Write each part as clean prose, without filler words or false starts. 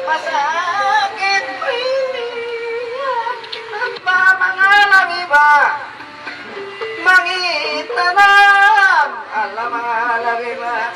Masakit ini nagmamangalami ba mangitanam alam mangalami ba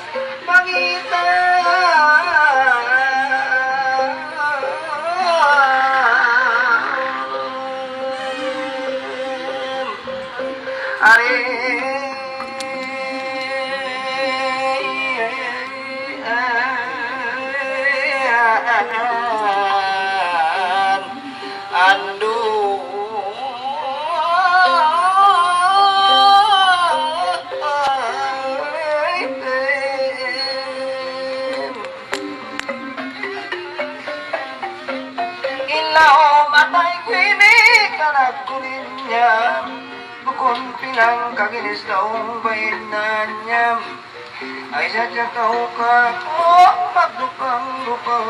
kulinya bukon pinang kaginis daong bainanya ay sadya tau ka ko magdupang-dupang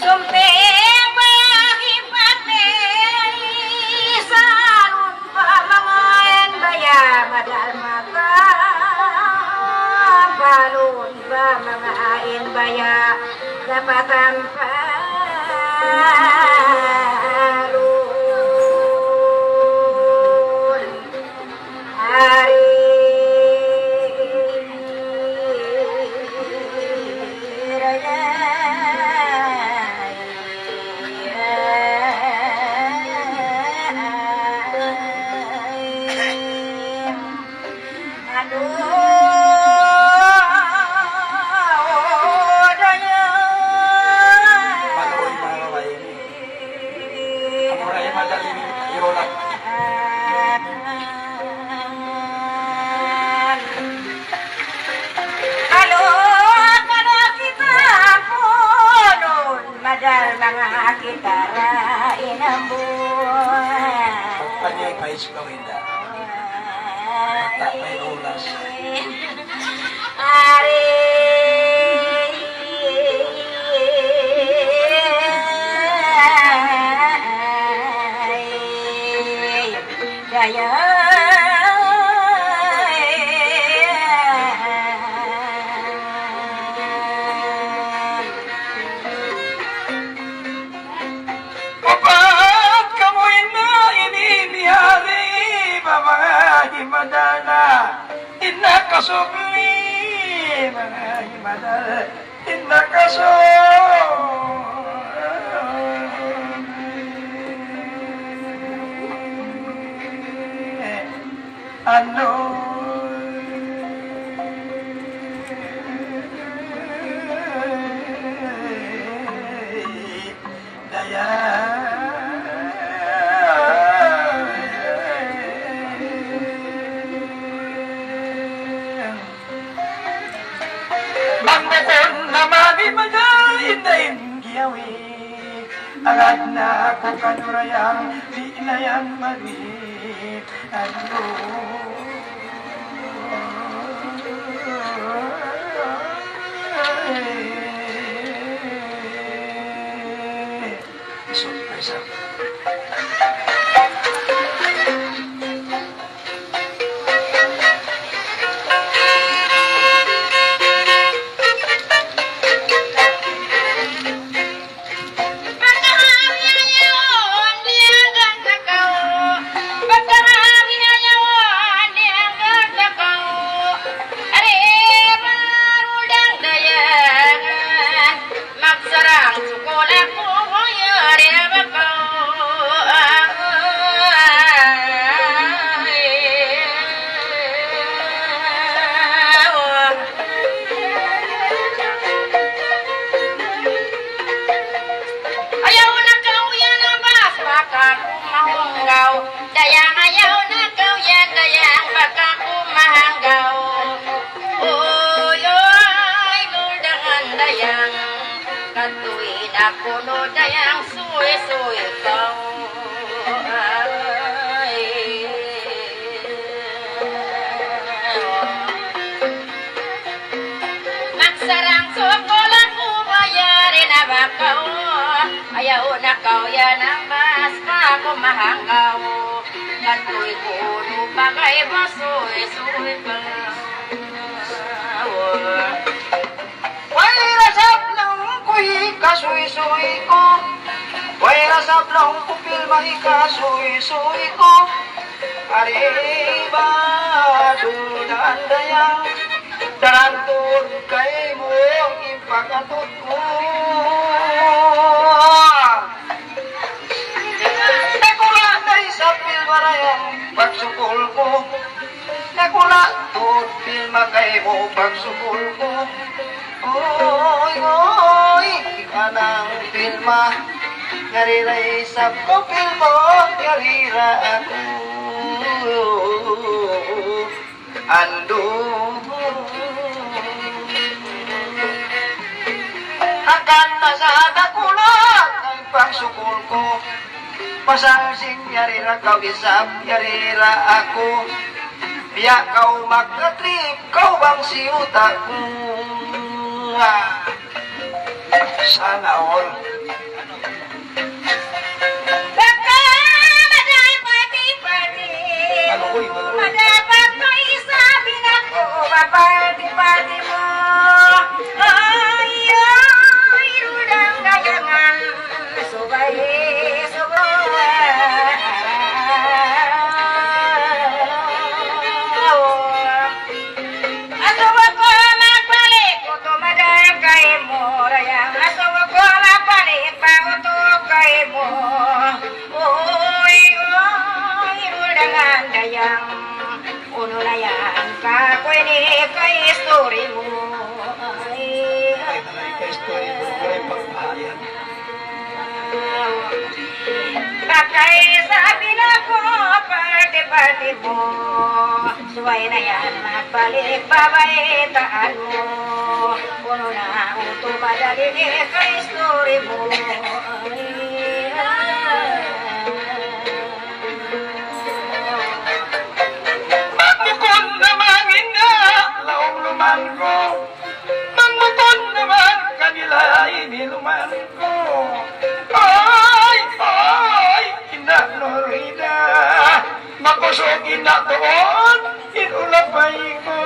sumpeng mahipate sarun pa mangain baya madal mata balon ba mangain baya dapatan pa kita rain ang buwan. Pagpanyay pa iskawin na. Tak may ulas. Ari Jaya Inakasubli mga himadal ano daya Bangkon naman imadain na ingiyawi agad na ako kanurayang di na yan malit ano kuno dayang suy-suy kau magsarang sukulan mo bayarin na ba kau ayaw na kau yan ang mas mahanggaw kantoy kuno bagay mo suy-suy kau Way rasap ng kuhi kasuy-suy ko Way rasap ng kupil may kasuy-suy ko Ariba dunan dayang Darantun kay mo ipakatot mo Nakula dari sa pilmarayang pagsukul ko Nakula tut pilma kay mo pagsukul ko Oy, oy, ikanang pilma Nyariray sa kopil mo Nyarira ako Ando Akan nasada ko lang Ang pagsukul ko Pasangsin nyarira kawisap Nyarira ako Biya kau magkatrip Kau bang siyuta Sana all. baka maday pati-pati madapat mo isabi na ko mapati-pati mo ay ay rudang gayangan subay asawa ko magbalik ko tumadang kay mo rayang asawa ko magbalik pa uto kay mo uy uy rudangan dayang uno na yan kakoy ni kay story mo ay bakay sabi na ko parte-parte mo suway na yan magbalik babaitaan mo uno na uto madali ni kay story mo Magmukon naman ina, laong luman ko. Magmukon naman kanila iniluman ko. Ay, ay, ina Norida. Makusog ina doon, inulapay ko.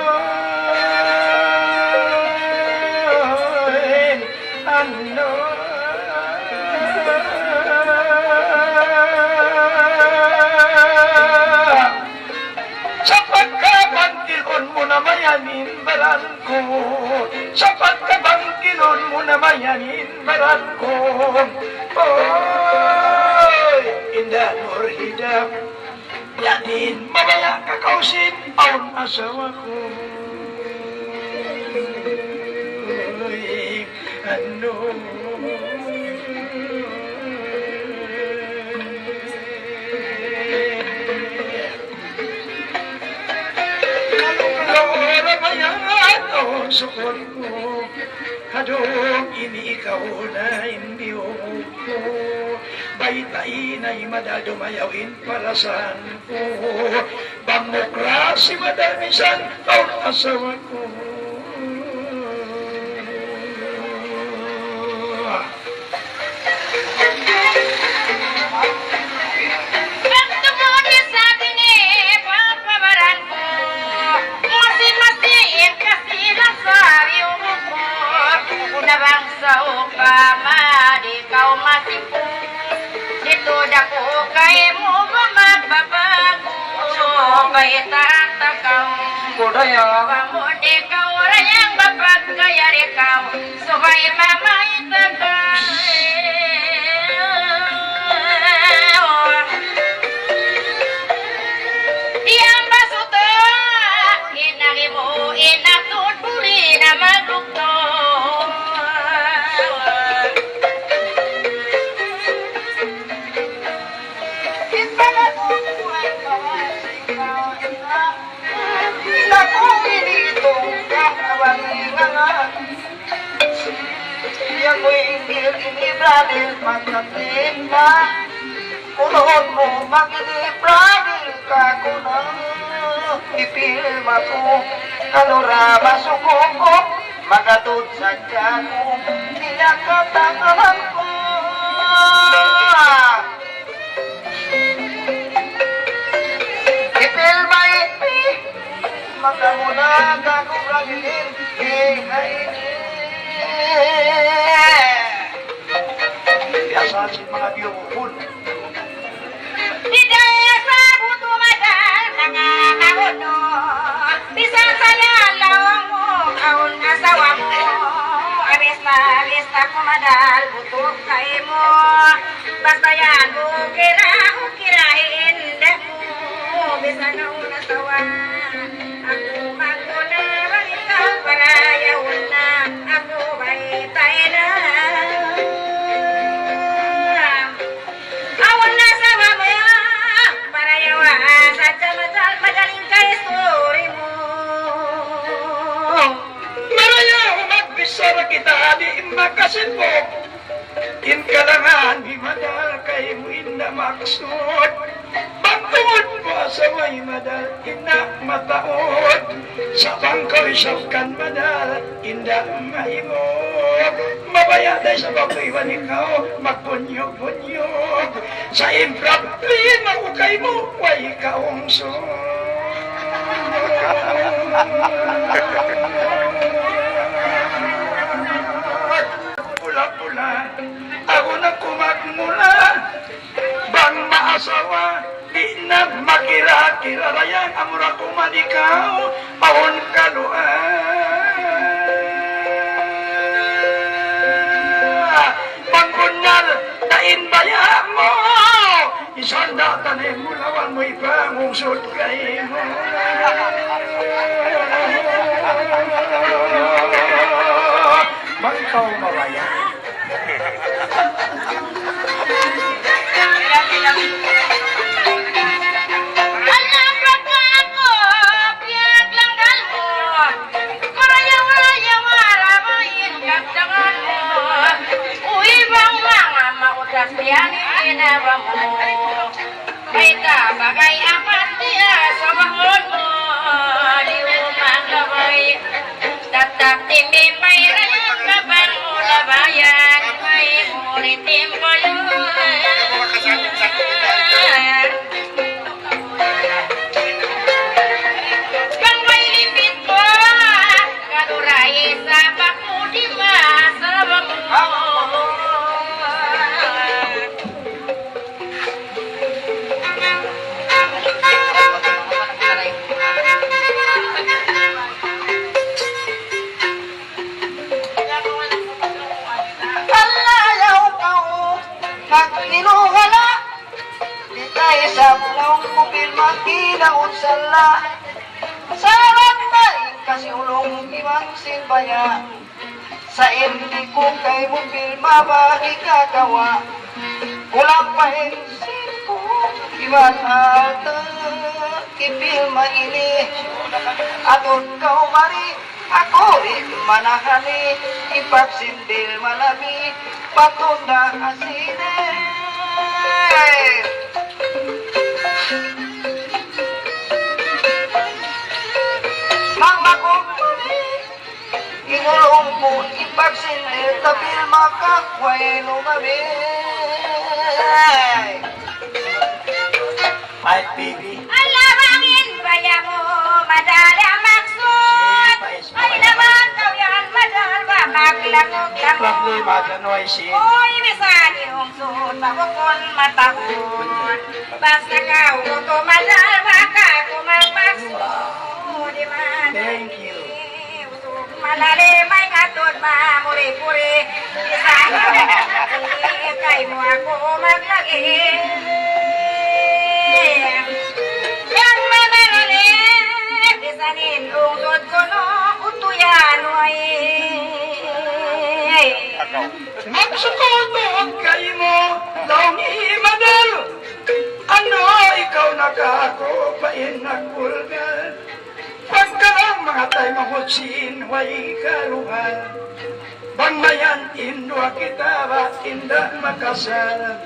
Ano? Sa pagkabangkilon mo na mayanin baran ko Sa pagkabangkilon mo na mayanin baran ko Oy, indah Nurhida Yanin mabaya kakausin Aun asawa ko Oy, ano sukol ko Hadong ini ikaw na hindi ko Baytain ay madadumayawin para saan ko Bamokrasi madamisan ang asawa ko Nabangsa upama di kau masih dito dako kay mo ba magbabago kay tatakaw Kodaya mo di kau rayang babat kaya ikaw subay mamay tagay iyang basuta inari mo inatut puri na maglukto Yang Radil magkatimba Unod mo magiging Radil ka ko na ipilma ko Kalura masuko ko Magatod sa tiyan ko Niyakatangahan ko Ipilma ipi Magamuna ka kong ragilin Biasa si mga biyokon Hidaya sa buto madal mga kauno Bisan saya lawang mo kaun asawa mo Abis na kumadal buto kay mo Basta yan ukirahin dek mo Bisan na unasawa Ako magmuna ikaw para yawon na Ako ba'y tayo na Awan na sa mamaya Para yawan Sadya madaling kay story mo Maraya magbisara kita di makasin mo Inkalangan di madal kay mo inda maksud Bangtungod mo sa may madal inda mataod Sa bangkoy sawkan madal inda mahimog Mabayaday sa babaywan ikaw magbunyog-bunyog Sa impraplin makukay mo way kaungso Pula-pula ako na kumagmula Bang maasawa di na makira-kira Rayang amura kumadikaw Pahon kaluan Pangkunyal dain baya mo Isanda tanim mo lawan mo ipangungsod kay mo Bangkaw maraya Alam ka ako, piyag lang dal mo Maraya-maraya maramain kapdangan mo Uy bang mga mautas diyanin ba mo May tabagay apat niya sa mahon mo Di umang labay Tatap timbim may rayang kaban mo labayan May mulitim ko yun Kang may lipit ko Kaluray sa bakudi masabang mo Alayaw kau Nagkinuhala Di tayo sa mulong kupil Magkinaon sala Sarap na kasi ulong ibang simbaya Sa hindi ko kay mupil Mabagi kagawa Kulang pa hensin ko Iwan ata Kipil maini Aton kau mari Ako rin manahali Ipagsindir malami Patunda asine Mama ko mali Inulong mo ipagsindir Tabil makakway lumami My baby Alabangin baya mo madali ang maksud Ay naman daw yan madal ba maglangog-langog Problema danoy si Uy bisan yung sud mabukon matahod Basta ka uto madal ba ka kumagmaksud Di man Thank you Usog malalim ay katod mamuri-puri Bisan kay mo ako maglagin Yang mamaralit Bisanin lungsod ko no Utuyan way Magsukod mo ang kayo mo Laong imadal Ano ikaw nakako Pain nagpulgal Pagka lang mga tayo mahutsin Way kaluhan Bangmayan indua kita ba indah makasal.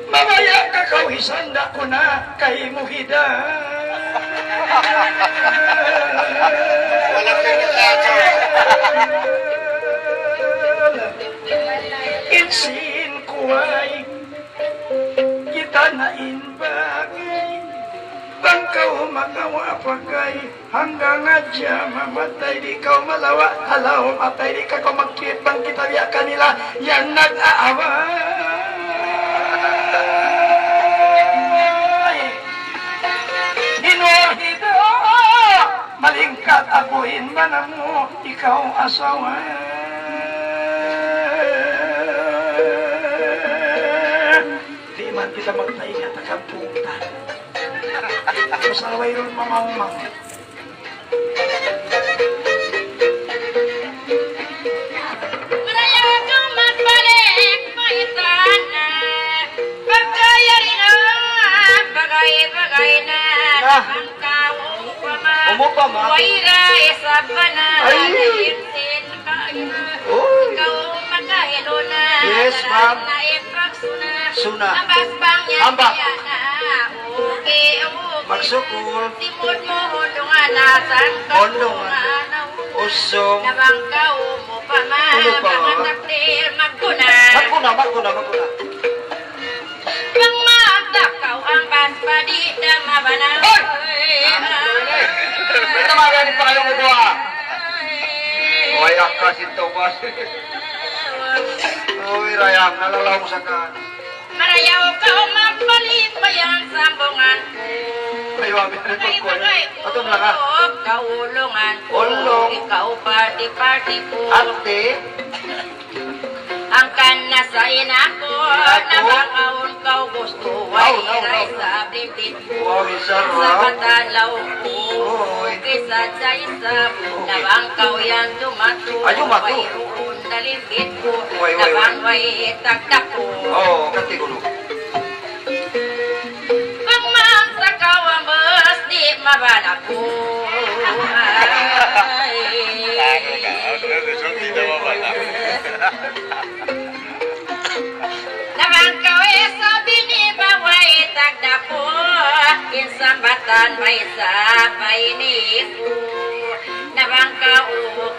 Mamaya kakawisan da ko na kay muhida. Walang pinaglaso. Insin kuway kita na inbagay. Bangkaw magawa pagay hanggang adya mamatay di kaw malawa. Halaw matay di ka ko magkit bang kita biya kanila yan nag-aaway. Inuhida malingkat akuin man mo ikaw asawa. Di man kita magpaingat ang punta. Masaway ron mamamang. Maraya kang magbalik, may sana. Pagkaya rin ang bagay-bagay na naman ka Umupama. Waira isaba na naimsin kayo. Ikaw magkahilo na. Yes, ma'am. Na ipagsuna. Suna. Ambas niya Ambak. na. Okay. Magsukol. Timod mo hundungan nasan ka. Hundungan. Usong. Nabangkaw mo pa man. Ulo pa. Mga takdir magkuna. Magkuna. Pang magtakaw ang baspadi na mabanaw. May tamagan pa kayong magawa. Wayak ka sinto bas. Uy, Rayang, nalalaw mo sa kan. Marayaw ka o magpalit pa yan sambungan ko. Ay, wabi na pagkuhan. Ato na ka. Kaulungan ko. Ulong. Ikaw party ko. Ate. Ang kana sa inako. Nabakaon ka gusto. Wairay sa blimpit ko. Wow, Sa isarap. patalaw ko. Oy. Kisa sa isap. Nabangkaw yan dumato. Ay, dumato. Wairoon dalimpit ko. Way. Nabangway tagdak ko. Oo, katigulo. Pag magsakaw ang bus, di mabalak ko. Nabangkaw sabi ni Baway tagda ko. Insambatan may sabay ni ko. Nabangkaw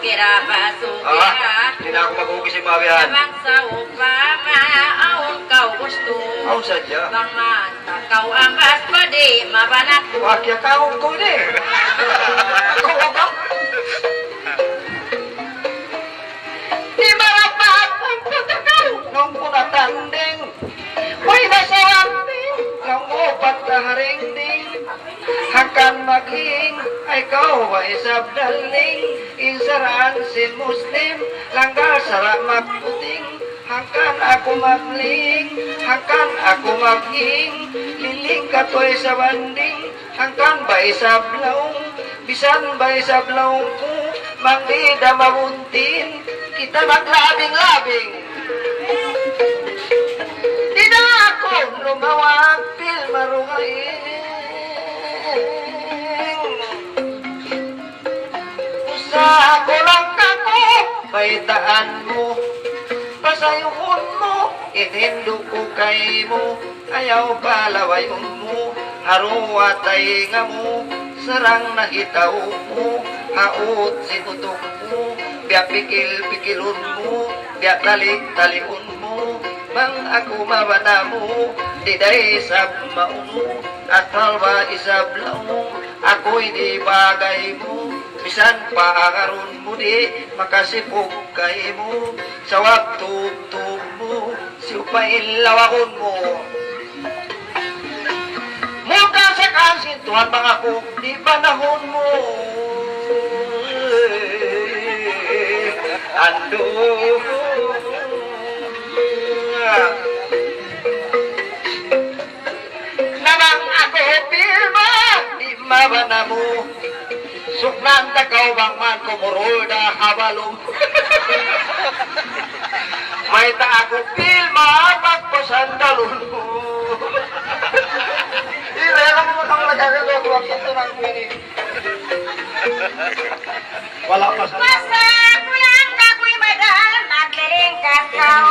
kirabaso kira. Hindi na ako mag-ugi si Mabihan. Nabang sa upama, aon kaw gusto. Ako sadya. Bang masakaw ang baspadi, mabanat ko. Wakya kaong ko ni. Ako ka. Di marapat ang patakaw nung punatanding. May nasawanding nung upat na haringding. Hakan maging ay kau ay sabdaling. Insaraan si Muslim langgar sarak magputing. Hakan aku magling, hakan aku maging. Liling katoy sa banding, hakan bay sa blaong. Bisan bay sa blaong ko, magdida mabuntin. Kita maglabing-labing. Di na ako lumawag pil marungain. Usa ako lang kako, baitaan mo. Pasayuhon mo, inindo ko kay mo. Ayaw palawayon mo, haruwatay nga mo. Sarang nahitaw mo, haot sinutok mo. Biya pikil-pikilon mo, biya talik-talikon mo. Mang ako mabana mo, diday sab mauno. At halwa isablaw mo, ako'y di bagay mo. Bisan paakaron mo di, makasipog kay mo. Sawag tugtog mo, siupailawakon mo. Muda sa kasintuhan mga ko, di panahon mo. Ando. Namang ako pilma, di mabana mo. Suknan takaw bang man kumurol da habalong. May ta ako pilma, pagpasandalon mo. Hindi ako mo kang nagagagawa ko ito ng mini. Wala pa sa Basta kulang kako'y madal, balikan kau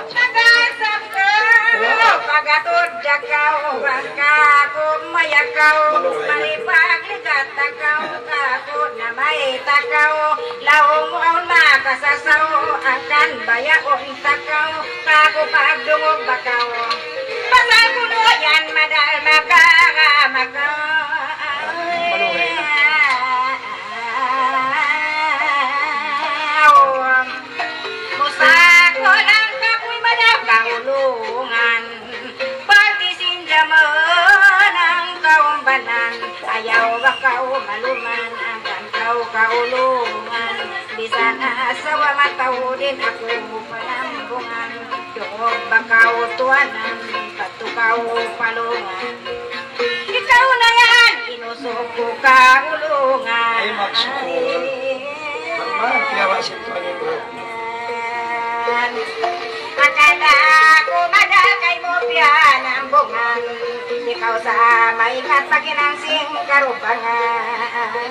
nagasap kau pagatod kau bangka ko maya kau malipag ligat kau kako na may takaw laong on makasasaw akan bayaon takaw kako pagdungog bakaw pasal kuno yan madal makakamakaw musako ng kapoy madal kaulungan pagdisin jaman ang kaumbanan ayaw bakaw maluman ang kau kaulungan bisan asawa matawudin ako panambungan yung bakaw tuwanan patukaw palungan ikaw na yan inusuko kaulungan Ay, magsuko. Mama, piyawasin ko ang ito. akala ko madal kay mo pianambungan ikaw sa maingat paginansing karupangan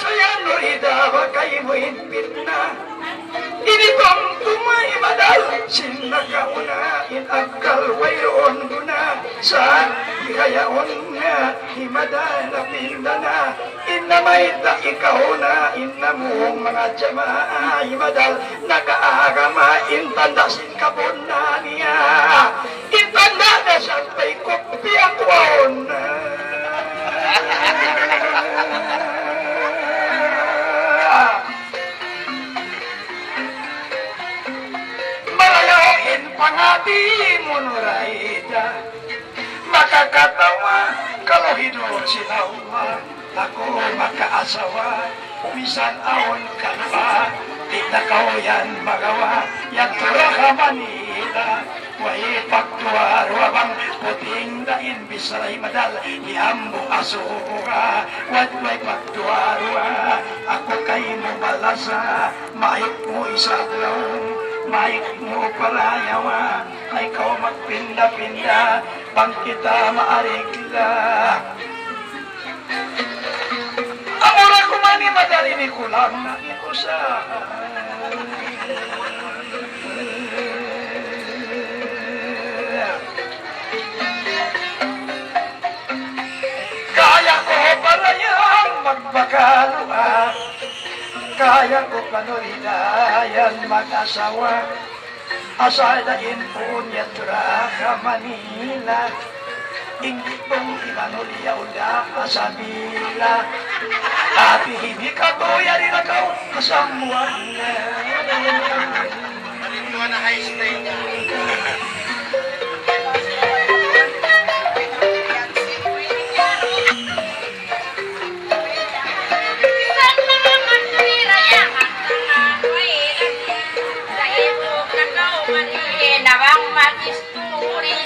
Saya Norida bakay mo hinpit na ini kong tumay madal sinagaunain agkal wayroon guna sa ikayaon nga himadal na pinda na inamay ta ikaw na inamuhong mga jama himadal nakaagama intandasin kabon na niya intanda na sa pay kopi akwaon na Malayain pangati mo Norida makakatawa kalau hidup sinawa ako makaasawa bisan awon ka pa kita kau yan magawa yan tura ka Manila way pagtuwa ruwabang puting dain bisaray madal iambo asuka wat way pagtuwa ruwa ako kay mo balasa mahit mo isaglaw mahit mo palayawa ay kau magpinda-pinda bang kita maarigla amura ko mani madali ni kulang na ikusa kaya ko palayang magbakalua kaya ko panuridayan mag-asawa asadain punya ka Manila ingit mong imanulia udah asabila tapi hindi ka tuya rin ako kasamuan na high state Nawang magisturi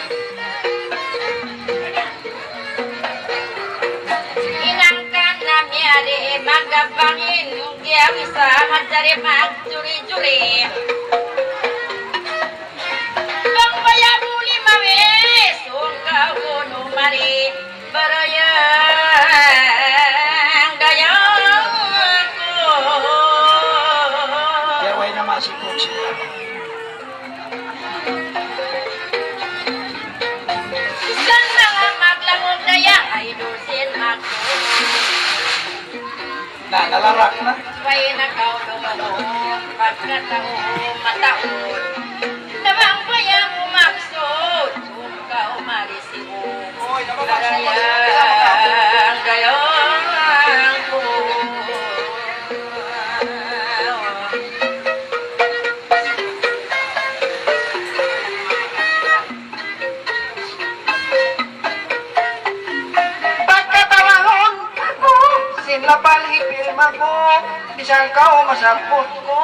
inangkan namanya di magabangin dia bisa mencari magjuri-juri bang bayar muli mawis ungkau gunung mari berayang dayangku ya way na masikot sila ay dusin ako na nalarak na Way na kau dumalo pagkataon mataon Nabang paya mo maksud Sungkaw marisigo Darayang gayang ko Lapal hipil ko, bisang kau masapot ko,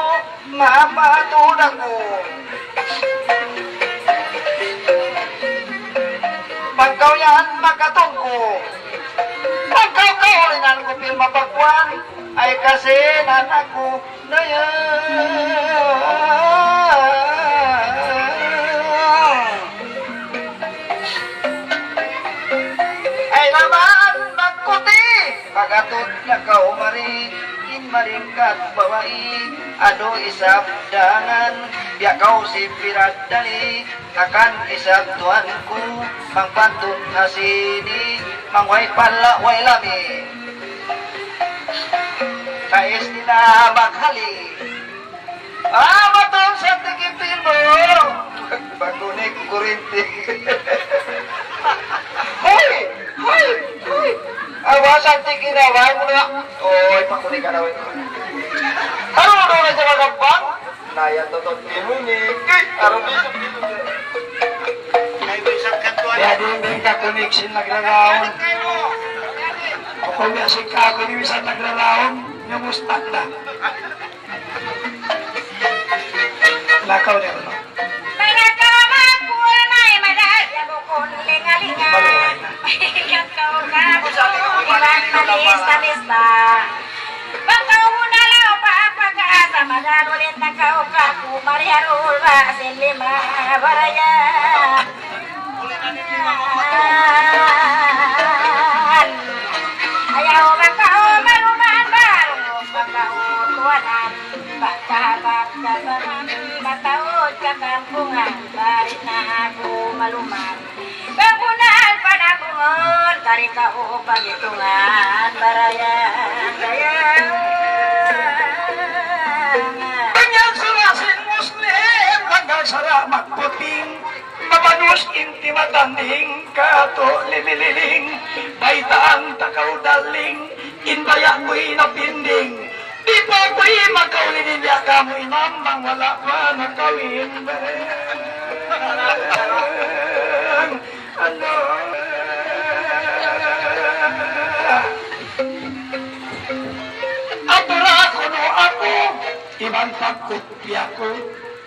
mapatud ako. Pagkaw yan, magkatong ko. Pagkaw ringan ko pilma bagwan, ay kasi nanak ko na ay naman magkuti. Pagatot na kau mari makin malingkat bawahi ado isap dangan dia kau si piradani akan isap tuanku mangpantun hasini mangwai pala wai lami kais tina bakhali matong sa tigipin mo bagunik kurinti hoy hoy hoy awasan tiginawan mo na oy pakunik ka daw ito ano mo na sa magambang naya totot pinunik aron dito ay isang kantuan ya din ka connection naglalaon ako may asing ka ako ni isang naglalaon yung mustak na lakaw niya no Mga kamapul may madal ya bukon lingalinga Ikat kau kaku ilang malista-lista Bangkau nalau pa-apagasa madal ulit na kau kaku mariharul basin lima baraya Ayaw bangkau maluman baru bangkau tuanan Bangka-bangka mataud ka kampungan Barit na ako maluman Bangunan panabungon Kari ka o pagitungan Barayan gayang Kanyang surasin Muslim hanggang saramak puting mamanus inti matanding kato lilililing baitaan takaw daling inbaya ko'y napinding di pa ko'y makawlinin ya kamo'y mamang wala pa nakawin ano apura ko no ako ibang pagkupya ko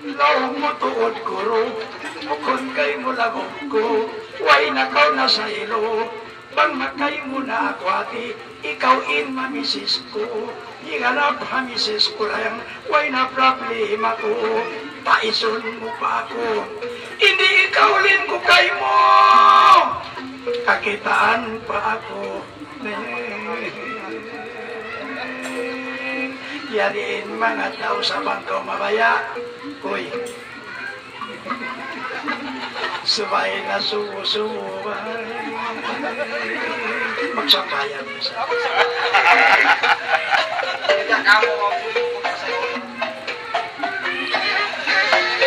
Law mo tuod guru, bukod kay mo lagog ko, way nakaw na sa ilo, bang makay mo na akwati, ikaw in mamisis ko, iganap hamisis ko lang, way na problema ko, paison mo pa ako, hindi ikaw lin ko kay mo, kakitaan pa ako. Yariin mga tao sa bangko mabaya, Uy, sabay na sumusubay, magsabayan mo sa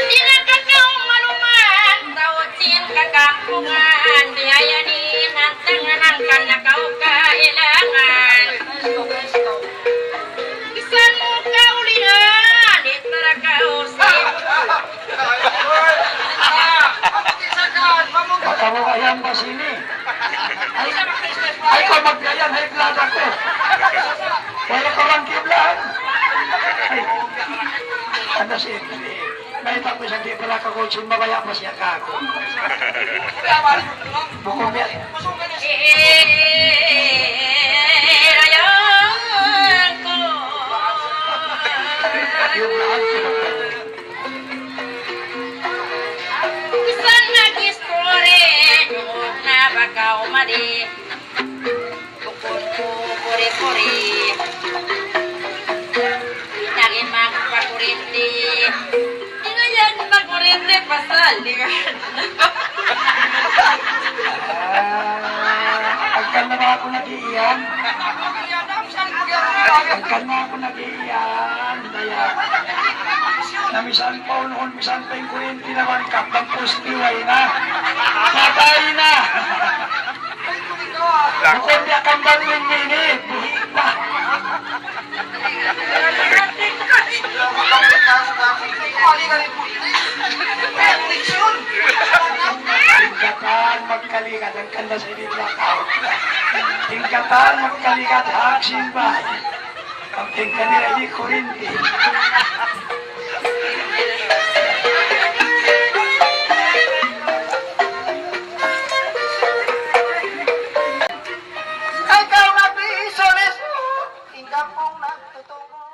Dinagkakaw maluman Tawutin kakampungan Biyayanin ang tanganan Kanakaw kailangan Isan mo kaulihan Itara kausip baka mo kayan ba sini? Ay ko magkayan, ay blood ako. Wala ko lang kiblan. Ay, ano sini? May tapos hindi pala kakutsin, mabaya pa siya kako. Bukong yan. Rayan ko Yung lahat sinaktan. Isan nag-istore Doon na bakaw mali Bukod ko kore-kore Pinagin magpakurinti Inayan magkurinti pasaligan Agkan na ba ako nag-iiyan? Agkan na ako nag-iiyan. Daya, namisan pa noon, misan pa yung kurinti naman, kapag pustiway na. Patay na. Bukod niya kang balwin minit, buhit na. Tingkatan magkalikat ang kanda sa inilakaw. Tingkatan magkalikat haksin ba? Ang tingkan nila di kurinti. Ay kau nabi soles, tingkapong nagtutungo.